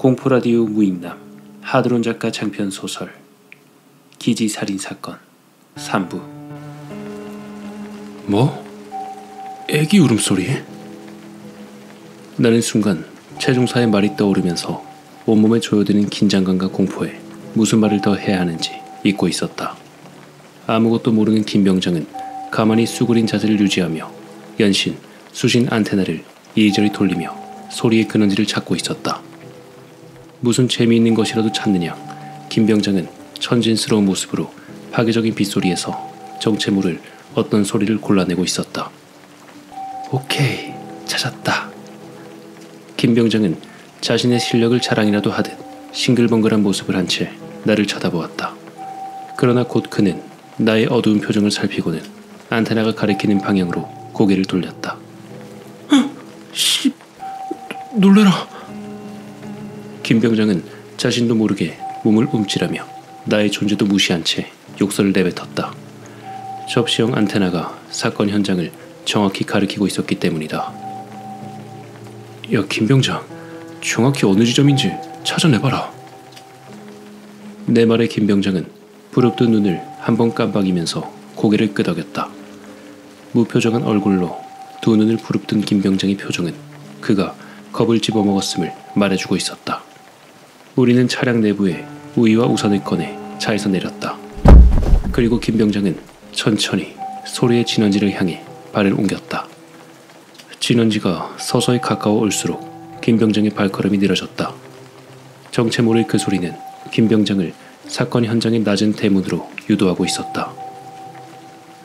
공포라디오 무익남 하드론 작가 장편 소설 기지 살인사건 3부. 뭐? 애기 울음소리? 나는 순간 최종사의 말이 떠오르면서 온몸에 조여드는 긴장감과 공포에 무슨 말을 더 해야 하는지 잊고 있었다. 아무것도 모르는 김병장은 가만히 수그린 자세를 유지하며 연신 수신 안테나를 이리저리 돌리며 소리의 근원지를 찾고 있었다. 무슨 재미있는 것이라도 찾느냐, 김병장은 천진스러운 모습으로 파괴적인 빗소리에서 정체모를 어떤 소리를 골라내고 있었다. 오케이, 찾았다. 김병장은 자신의 실력을 자랑이라도 하듯 싱글벙글한 모습을 한 채 나를 쳐다보았다. 그러나 곧 그는 나의 어두운 표정을 살피고는 안테나가 가리키는 방향으로 고개를 돌렸다. 씨, 놀래라. 김병장은 자신도 모르게 몸을 움찔하며 나의 존재도 무시한 채 욕설을 내뱉었다. 접시형 안테나가 사건 현장을 정확히 가리키고 있었기 때문이다. 야, 김병장, 정확히 어느 지점인지 찾아내봐라. 내 말에 김병장은 부릅뜬 눈을 한번 깜빡이면서 고개를 끄덕였다. 무표정한 얼굴로 두 눈을 부릅뜬 김병장의 표정은 그가 겁을 집어먹었음을 말해주고 있었다. 우리는 차량 내부에 우위와 우산을 꺼내 차에서 내렸다. 그리고 김병장은 천천히 소리의 진원지를 향해 발을 옮겼다. 진원지가 서서히 가까워 올수록 김병장의 발걸음이 느려졌다. 정체 모를 그 소리는 김병장을 사건 현장의 낮은 대문으로 유도하고 있었다.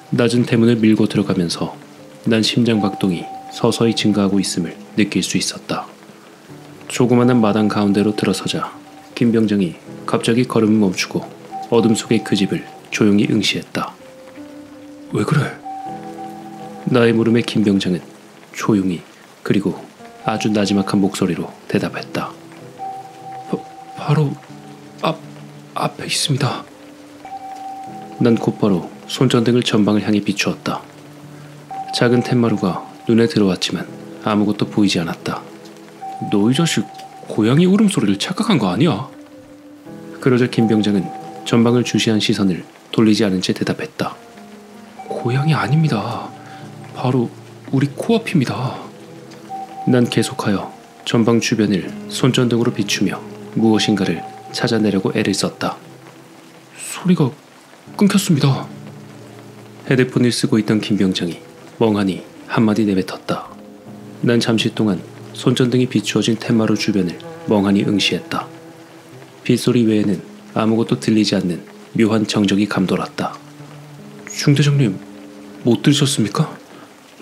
낮은 대문을 밀고 들어가면서 난 심장 박동이 서서히 증가하고 있음을 느낄 수 있었다. 조그마한 마당 가운데로 들어서자 김병장이 갑자기 걸음을 멈추고 어둠 속의 그 집을 조용히 응시했다. 왜 그래? 나의 물음에 김병장은 조용히 그리고 아주 나지막한 목소리로 대답했다. 바로 앞에 있습니다. 난 곧바로 손전등을 전방을 향해 비추었다. 작은 툇마루가 눈에 들어왔지만 아무것도 보이지 않았다. 너 이 자식 고양이 울음소리를 착각한 거 아니야? 그러자 김병장은 전방을 주시한 시선을 돌리지 않은 채 대답했다. 고양이 아닙니다. 바로 우리 코앞입니다. 난 계속하여 전방 주변을 손전등으로 비추며 무엇인가를 찾아내려고 애를 썼다. 소리가 끊겼습니다. 헤드폰을 쓰고 있던 김병장이 멍하니 한마디 내뱉었다. 난 잠시 동안 손전등이 비추어진 툇마루 주변을 멍하니 응시했다. 빗소리 외에는 아무것도 들리지 않는 묘한 정적이 감돌았다. 중대장님, 못 들으셨습니까?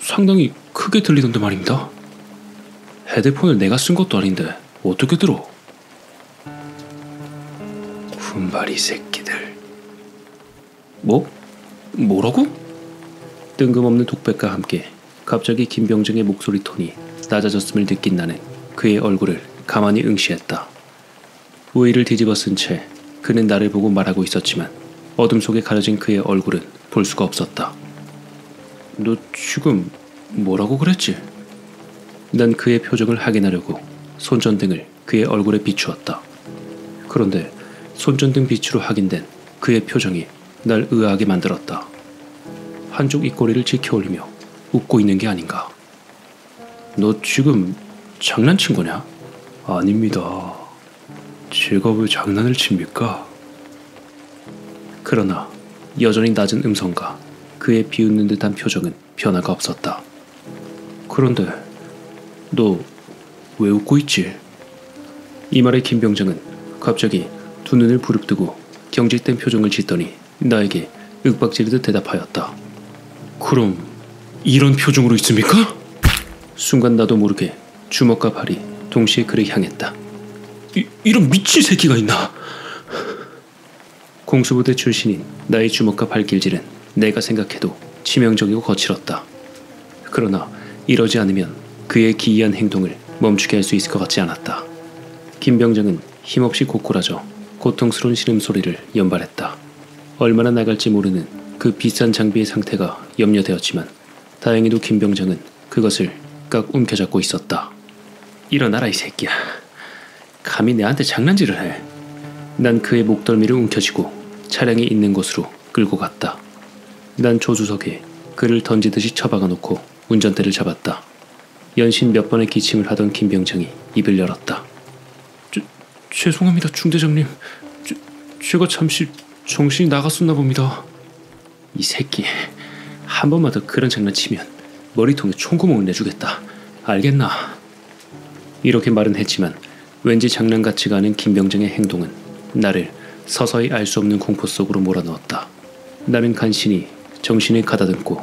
상당히 크게 들리던데 말입니다. 헤드폰을 내가 쓴 것도 아닌데 어떻게 들어? 군바리 새끼들. 뭐라고? 뜬금없는 독백과 함께 갑자기 김병장의 목소리 톤이 낮아졌음을 느낀 나는 그의 얼굴을 가만히 응시했다. 우위를 뒤집어 쓴 채 그는 나를 보고 말하고 있었지만 어둠 속에 가려진 그의 얼굴은 볼 수가 없었다. 너 지금 뭐라고 그랬지? 난 그의 표정을 확인하려고 손전등을 그의 얼굴에 비추었다. 그런데 손전등 빛으로 확인된 그의 표정이 날 의아하게 만들었다. 한쪽 입꼬리를 지켜올리며 웃고 있는 게 아닌가. 너 지금 장난친 거냐? 아닙니다. 제가 왜 장난을 칩니까? 그러나 여전히 낮은 음성과 그의 비웃는 듯한 표정은 변화가 없었다. 그런데 너 왜 웃고 있지? 이 말에 김병장은 갑자기 두 눈을 부릅뜨고 경직된 표정을 짓더니 나에게 윽박지르듯 대답하였다. 그럼 이런 표정으로 있습니까? 순간 나도 모르게 주먹과 발이 동시에 그를 향했다. 이런 미친 새끼가 있나? 공수부대 출신인 나의 주먹과 발길질은 내가 생각해도 치명적이고 거칠었다. 그러나 이러지 않으면 그의 기이한 행동을 멈추게 할 수 있을 것 같지 않았다. 김병장은 힘없이 고꾸라져 고통스러운 신음소리를 연발했다. 얼마나 나갈지 모르는 그 비싼 장비의 상태가 염려되었지만 다행히도 김병장은 그것을 깍 움켜잡고 있었다. 일어나라 이 새끼야. 감히 내한테 장난질을 해. 난 그의 목덜미를 움켜쥐고 차량이 있는 곳으로 끌고 갔다. 난 조수석에 그를 던지듯이 처박아 놓고 운전대를 잡았다. 연신 몇 번의 기침을 하던 김병장이 입을 열었다. 죄송합니다, 중대장님. 제가 잠시 정신이 나갔었나 봅니다. 이 새끼, 한 번만 더 그런 장난치면 머리통에 총구멍을 내주겠다. 알겠나? 이렇게 말은 했지만 왠지 장난 같지가 않은 김병장의 행동은 나를 서서히 알 수 없는 공포 속으로 몰아넣었다. 나는 간신히 정신을 가다듬고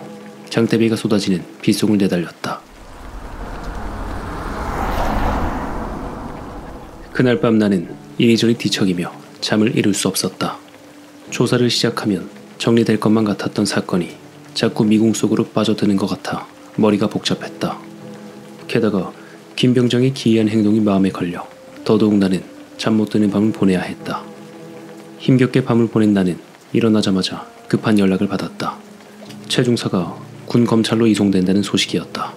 장대비가 쏟아지는 빗속을 내달렸다. 그날 밤 나는 이리저리 뒤척이며 잠을 이룰 수 없었다. 조사를 시작하면 정리될 것만 같았던 사건이 자꾸 미궁 속으로 빠져드는 것 같아 머리가 복잡했다. 게다가 김병장의 기이한 행동이 마음에 걸려 더더욱 나는 잠 못 드는 밤을 보내야 했다. 힘겹게 밤을 보낸 나는 일어나자마자 급한 연락을 받았다. 최중사가 군 검찰로 이송된다는 소식이었다.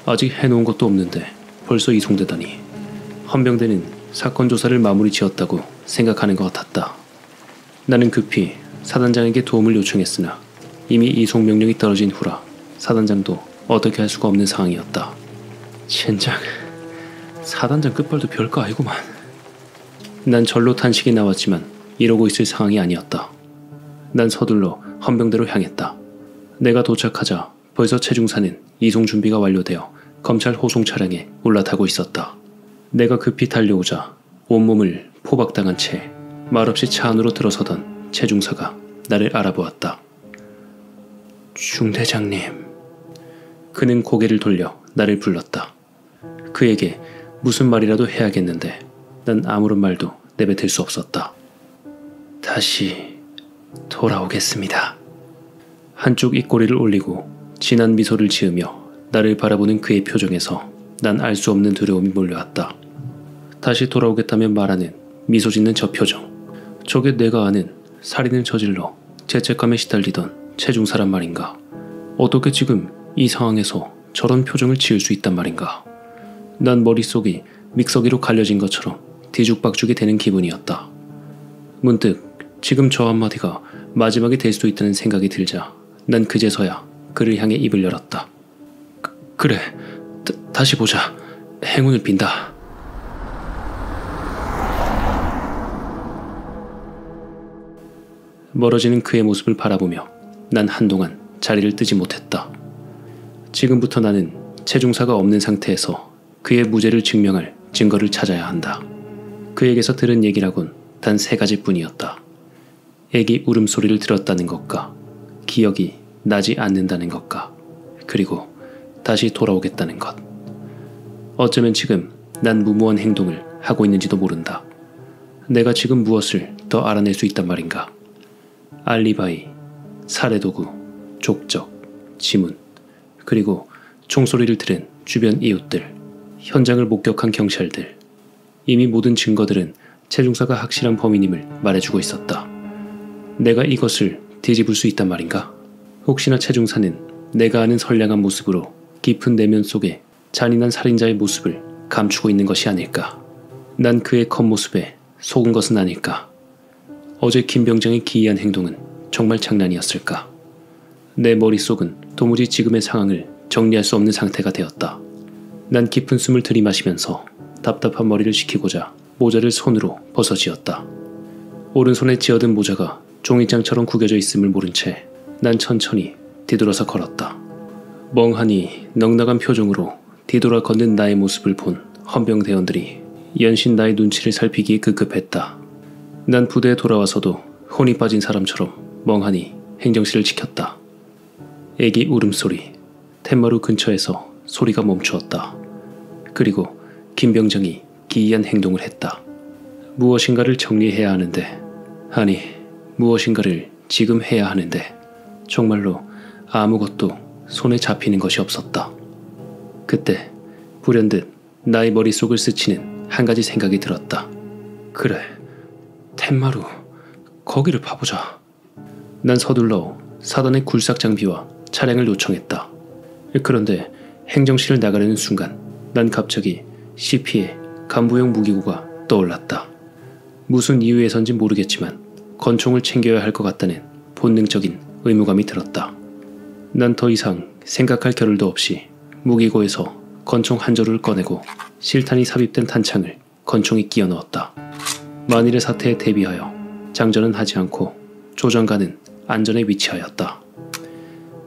아직 해놓은 것도 없는데 벌써 이송되다니. 헌병대는 사건 조사를 마무리 지었다고 생각하는 것 같았다. 나는 급히 사단장에게 도움을 요청했으나 이미 이송 명령이 떨어진 후라 사단장도 어떻게 할 수가 없는 상황이었다. 젠장, 사단장 끝발도 별거 아니구만. 난 절로 탄식이 나왔지만 이러고 있을 상황이 아니었다. 난 서둘러 헌병대로 향했다. 내가 도착하자 벌써 최중사는 이송 준비가 완료되어 검찰 호송 차량에 올라타고 있었다. 내가 급히 달려오자 온몸을 포박당한 채 말없이 차 안으로 들어서던 최중사가 나를 알아보았다. 중대장님. 그는 고개를 돌려 나를 불렀다. 그에게 무슨 말이라도 해야겠는데 난 아무런 말도 내뱉을 수 없었다. 다시 돌아오겠습니다. 한쪽 입꼬리를 올리고 진한 미소를 지으며 나를 바라보는 그의 표정에서 난 알 수 없는 두려움이 몰려왔다. 다시 돌아오겠다며 말하는 미소 짓는 저 표정. 저게 내가 아는 살인을 저질러 죄책감에 시달리던 최중사란 말인가? 어떻게 지금 이 상황에서 저런 표정을 지을 수 있단 말인가? 난 머릿속이 믹서기로 갈려진 것처럼 뒤죽박죽이 되는 기분이었다. 문득 지금 저 한마디가 마지막이 될 수도 있다는 생각이 들자 난 그제서야 그를 향해 입을 열었다. 그래, 다시 보자. 행운을 빈다. 멀어지는 그의 모습을 바라보며 난 한동안 자리를 뜨지 못했다. 지금부터 나는 최중사가 없는 상태에서 그의 무죄를 증명할 증거를 찾아야 한다. 그에게서 들은 얘기라곤 단 3가지뿐이었다. 애기 울음소리를 들었다는 것과 기억이 나지 않는다는 것과 그리고 다시 돌아오겠다는 것. 어쩌면 지금 난 무모한 행동을 하고 있는지도 모른다. 내가 지금 무엇을 더 알아낼 수 있단 말인가? 알리바이, 살해도구, 족적, 지문, 그리고 총소리를 들은 주변 이웃들, 현장을 목격한 경찰들. 이미 모든 증거들은 최중사가 확실한 범인임을 말해주고 있었다. 내가 이것을 뒤집을 수 있단 말인가? 혹시나 최중사는 내가 아는 선량한 모습으로 깊은 내면 속에 잔인한 살인자의 모습을 감추고 있는 것이 아닐까? 난 그의 겉모습에 속은 것은 아닐까? 어제 김병장의 기이한 행동은 정말 장난이었을까? 내 머릿속은 도무지 지금의 상황을 정리할 수 없는 상태가 되었다. 난 깊은 숨을 들이마시면서 답답한 머리를 식히고자 모자를 손으로 벗어지었다. 오른손에 쥐어든 모자가 종이장처럼 구겨져 있음을 모른 채 난 천천히 뒤돌아서 걸었다. 멍하니 넉넉한 표정으로 뒤돌아 걷는 나의 모습을 본 헌병대원들이 연신 나의 눈치를 살피기에 급급했다. 난 부대에 돌아와서도 혼이 빠진 사람처럼 멍하니 행정실을 지켰다. 애기 울음소리, 텐마루 근처에서 소리가 멈추었다. 그리고 김병장이 기이한 행동을 했다. 무엇인가를 정리해야 하는데, 아니 무엇인가를 지금 해야 하는데 정말로 아무것도 손에 잡히는 것이 없었다. 그때 불현듯 나의 머릿속을 스치는 한 가지 생각이 들었다. 그래, 텐마루, 거기를 봐보자. 난 서둘러 사단의 굴삭 장비와 차량을 요청했다. 그런데 행정실을 나가려는 순간 난 갑자기 CP의 간부용 무기고가 떠올랐다. 무슨 이유에선지 모르겠지만 권총을 챙겨야 할 것 같다는 본능적인 의무감이 들었다. 난 더 이상 생각할 겨를도 없이 무기고에서 권총 한 조를 꺼내고 실탄이 삽입된 탄창을 권총에 끼워 넣었다. 만일의 사태에 대비하여 장전은 하지 않고 조정관은 안전에 위치하였다.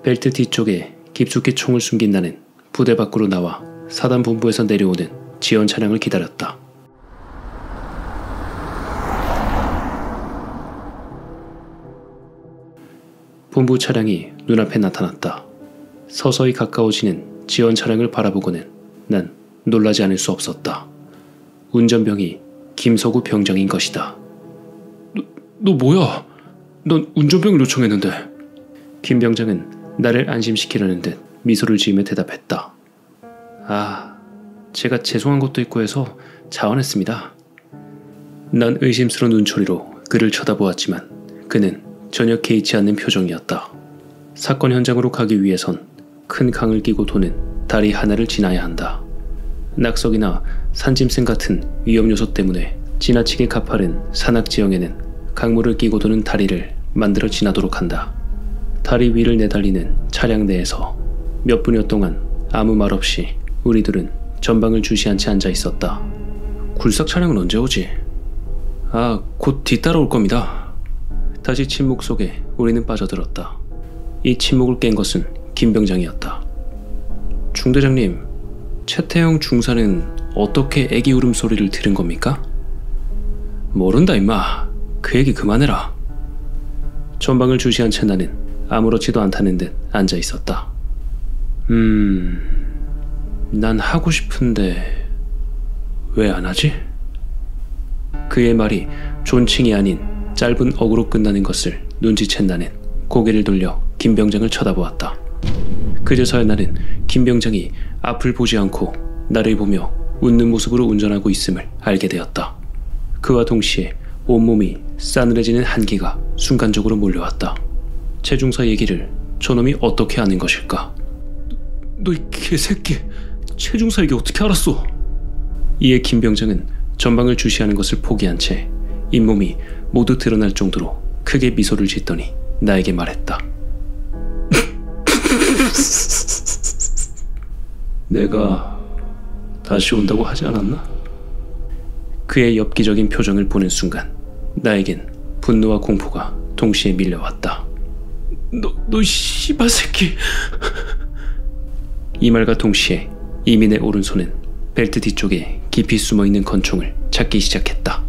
벨트 뒤쪽에 깊숙이 총을 숨긴 나는 부대 밖으로 나와 사단 본부에서 내려오는 지원 차량을 기다렸다. 본부 차량이 눈앞에 나타났다. 서서히 가까워지는 지원 차량을 바라보고는 난 놀라지 않을 수 없었다. 운전병이 김서구 병장인 것이다. 너 뭐야? 넌 운전병을 요청했는데. 김 병장은 나를 안심시키려는 듯 미소를 지으며 대답했다. 아, 제가 죄송한 것도 있고 해서 자원했습니다. 난 의심스러운 눈초리로 그를 쳐다보았지만 그는 전혀 개의치 않는 표정이었다. 사건 현장으로 가기 위해선 큰 강을 끼고 도는 다리 하나를 지나야 한다. 낙석이나 산짐승 같은 위험 요소 때문에 지나치게 가파른 산악 지형에는 강물을 끼고 도는 다리를 만들어 지나도록 한다. 다리 위를 내달리는 차량 내에서 몇 분여 동안 아무 말 없이 우리들은 전방을 주시한 채 앉아 있었다. 굴삭 차량은 언제 오지? 아, 곧 뒤따라올 겁니다. 다시 침묵 속에 우리는 빠져들었다. 이 침묵을 깬 것은 김 병장이었다. 중대장님, 최태영 중사는 어떻게 애기 울음소리를 들은 겁니까? 모른다 임마. 그 얘기 그만해라. 전방을 주시한 채 나는 아무렇지도 않다는 듯 앉아 있었다. 난 하고 싶은데 왜 안 하지? 그의 말이 존칭이 아닌 짧은 어구로 끝나는 것을 눈치챈 나는 고개를 돌려 김 병장을 쳐다보았다. 그제서야 나는 김 병장이 앞을 보지 않고 나를 보며 웃는 모습으로 운전하고 있음을 알게 되었다. 그와 동시에 온몸이 싸늘해지는 한기가 순간적으로 몰려왔다. 최중사 얘기를 저놈이 어떻게 아는 것일까? 너 이 개새끼, 최중사 얘기 어떻게 알았어? 이에 김 병장은 전방을 주시하는 것을 포기한 채 잇몸이 모두 드러날 정도로 크게 미소를 짓더니 나에게 말했다. 내가 다시 온다고 하지 않았나? 그의 엽기적인 표정을 보는 순간 나에겐 분노와 공포가 동시에 밀려왔다. 너 씨발 새끼. 이 말과 동시에 이민의 오른손은 벨트 뒤쪽에 깊이 숨어있는 권총을 찾기 시작했다.